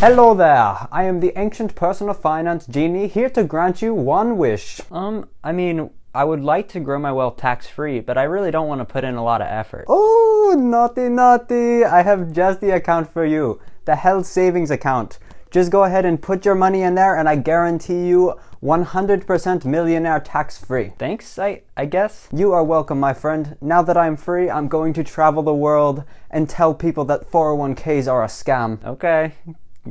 Hello there, I am the ancient person of finance, Genie, here to grant you one wish. I would like to grow my wealth tax-free, but I really don't want to put in a lot of effort. Oh, naughty, naughty, I have just the account for you, the health savings account. Just go ahead and put your money in there and I guarantee you 100% millionaire tax-free. Thanks, I guess. You are welcome, my friend. Now that I'm free, I'm going to travel the world and tell people that 401ks are a scam. Okay.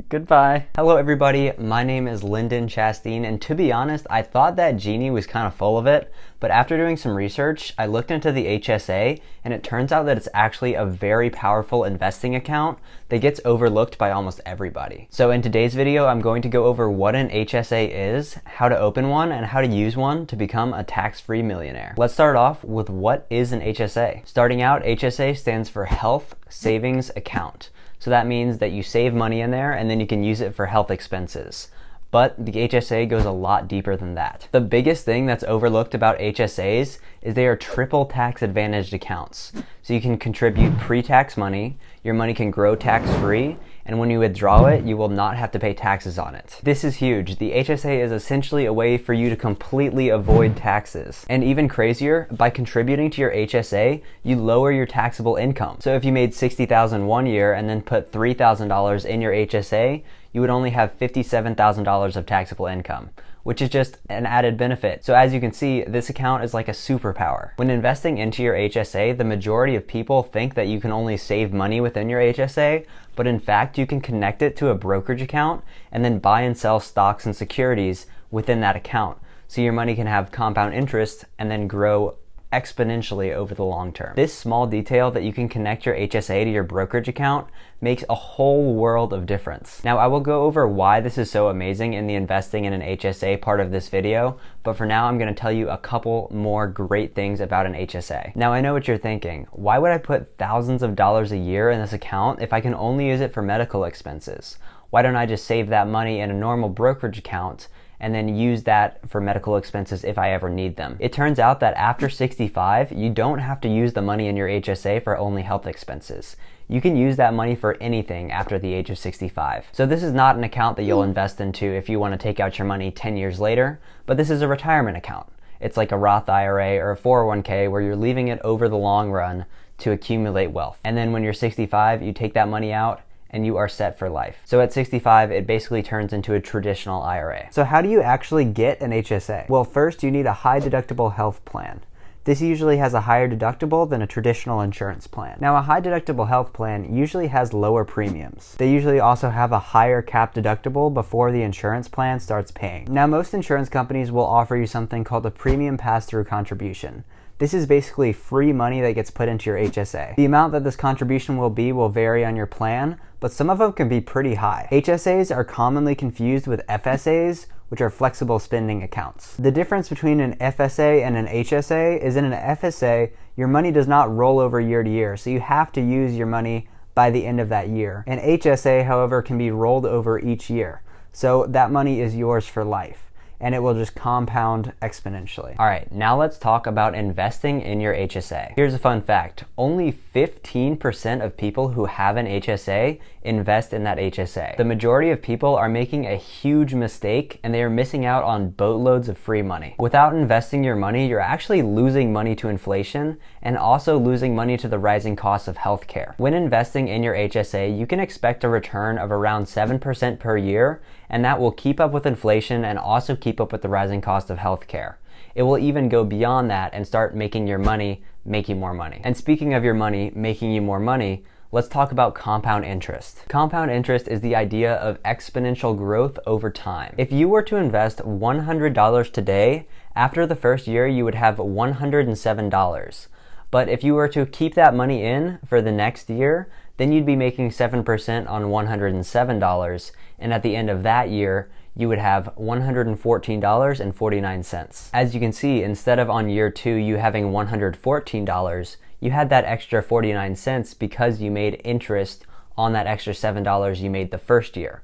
Goodbye. Hello everybody, my name is Lyndon Chastain, and to be honest, I thought that Genie was kind of full of it, but after doing some research, I looked into the HSA, and it turns out that it's actually a very powerful investing account that gets overlooked by almost everybody. So in today's video, I'm going to go over what an HSA is, how to open one, and how to use one to become a tax-free millionaire. Let's start off with what is an HSA. Starting out, HSA stands for Health Savings Account. So that means that you save money in there and then you can use it for health expenses. But the HSA goes a lot deeper than that. The biggest thing that's overlooked about HSAs is they are triple tax advantaged accounts. So you can contribute pre-tax money, your money can grow tax-free, and when you withdraw it, you will not have to pay taxes on it. This is huge. The HSA is essentially a way for you to completely avoid taxes. And even crazier, by contributing to your HSA, you lower your taxable income. So if you made $60,000 one year and then put $3,000 in your HSA, you would only have $57,000 of taxable income, which is just an added benefit. So as you can see, this account is like a superpower. When investing into your HSA, the majority of people think that you can only save money within your HSA, but in fact, you can connect it to a brokerage account and then buy and sell stocks and securities within that account. So your money can have compound interest and then grow exponentially over the long term. This small detail that you can connect your HSA to your brokerage account makes a whole world of difference. Now I will go over why this is so amazing in the investing in an HSA part of this video, but for now I'm going to tell you a couple more great things about an HSA. Now I know what you're thinking, why would I put thousands of dollars a year in this account if I can only use it for medical expenses? Why don't I just save that money in a normal brokerage account and then use that for medical expenses if I ever need them? It turns out that after 65, you don't have to use the money in your HSA for only health expenses. You can use that money for anything after the age of 65. So this is not an account that you'll invest into if you want to take out your money 10 years later, but this is a retirement account. It's like a Roth IRA or a 401k where you're leaving it over the long run to accumulate wealth. And then when you're 65, you take that money out and you are set for life. So at 65, it basically turns into a traditional IRA. So how do you actually get an HSA? Well, first you need a high deductible health plan. This usually has a higher deductible than a traditional insurance plan. Now, a high deductible health plan usually has lower premiums. They usually also have a higher cap deductible before the insurance plan starts paying. Now, most insurance companies will offer you something called a premium pass-through contribution. This is basically free money that gets put into your HSA. The amount that this contribution will vary on your plan, but some of them can be pretty high. HSAs are commonly confused with FSAs, which are flexible spending accounts. The difference between an FSA and an HSA is in an FSA, your money does not roll over year to year, so you have to use your money by the end of that year. An HSA, however, can be rolled over each year, so that money is yours for life, and it will just compound exponentially. All right, now let's talk about investing in your HSA. Here's a fun fact. Only 15% of people who have an HSA invest in that HSA. The majority of people are making a huge mistake and they are missing out on boatloads of free money. Without investing your money, you're actually losing money to inflation and also losing money to the rising costs of healthcare. When investing in your HSA, you can expect a return of around 7% per year, and that will keep up with inflation and also keep up with the rising cost of healthcare. It will even go beyond that and start making your money make you more money. And speaking of your money making you more money, let's talk about compound interest. Compound interest is the idea of exponential growth over time. If you were to invest $100 today, after the first year you would have $107. But if you were to keep that money in for the next year, then you'd be making 7% on $107, and at the end of that year, you would have $114.49. As you can see, instead of on year 2 you having $114, you had that extra 49 cents because you made interest on that extra $7 you made the first year.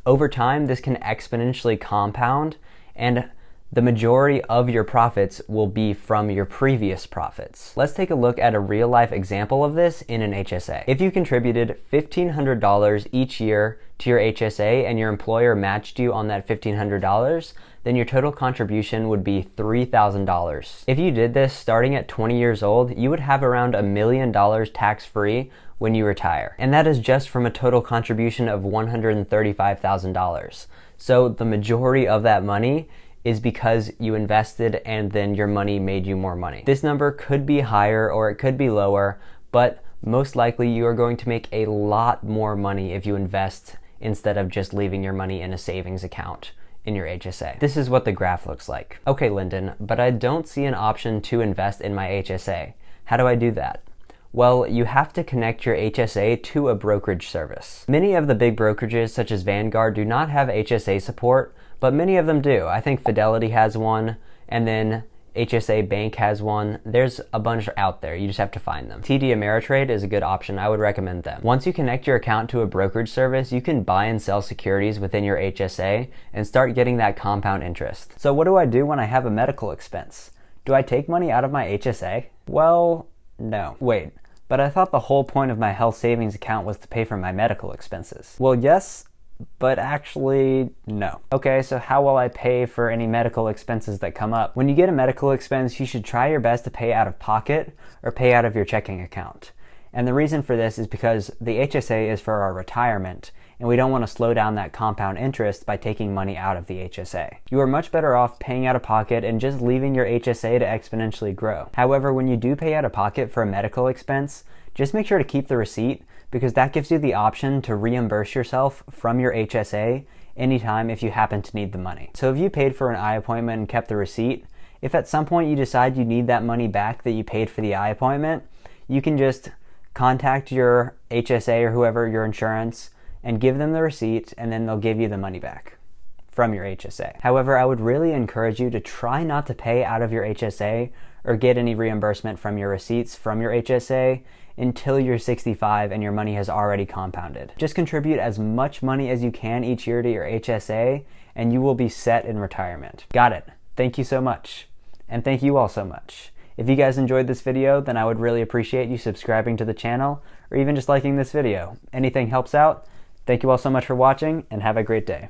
Over time, this can exponentially compound, and the majority of your profits will be from your previous profits. Let's take a look at a real life example of this in an HSA. If you contributed $1,500 each year to your HSA and your employer matched you on that $1,500, then your total contribution would be $3,000. If you did this starting at 20 years old, you would have around $1 million tax-free when you retire. And that is just from a total contribution of $135,000. So the majority of that money is because you invested and then your money made you more money. This number could be higher or it could be lower, but most likely you are going to make a lot more money if you invest instead of just leaving your money in a savings account in your HSA. This is what the graph looks like. Okay, Lyndon, but I don't see an option to invest in my HSA. How do I do that? Well, you have to connect your HSA to a brokerage service. Many of the big brokerages, such as Vanguard, do not have HSA support, but many of them do. I think Fidelity has one, and then HSA Bank has one. There's a bunch out there. You just have to find them. TD Ameritrade is a good option. I would recommend them. Once you connect your account to a brokerage service, you can buy and sell securities within your HSA and start getting that compound interest. So what do I do when I have a medical expense? Do I take money out of my HSA? Well, no. Wait, but I thought the whole point of my health savings account was to pay for my medical expenses. Well, yes, but actually, no. Okay, so how will I pay for any medical expenses that come up? When you get a medical expense, you should try your best to pay out of pocket or pay out of your checking account. And the reason for this is because the HSA is for our retirement, and we don't want to slow down that compound interest by taking money out of the HSA. You are much better off paying out of pocket and just leaving your HSA to exponentially grow. However, when you do pay out of pocket for a medical expense, just make sure to keep the receipt, because that gives you the option to reimburse yourself from your HSA anytime if you happen to need the money. So if you paid for an eye appointment and kept the receipt, if at some point you decide you need that money back that you paid for the eye appointment, you can just contact your HSA or whoever, your insurance, and give them the receipt, and then they'll give you the money back from your HSA. However, I would really encourage you to try not to pay out of your HSA or get any reimbursement from your receipts from your HSA until you're 65 and your money has already compounded. Just contribute as much money as you can each year to your HSA and you will be set in retirement. Got it. Thank you so much. And thank you all so much. If you guys enjoyed this video, then I would really appreciate you subscribing to the channel or even just liking this video. Anything helps out. Thank you all so much for watching and have a great day.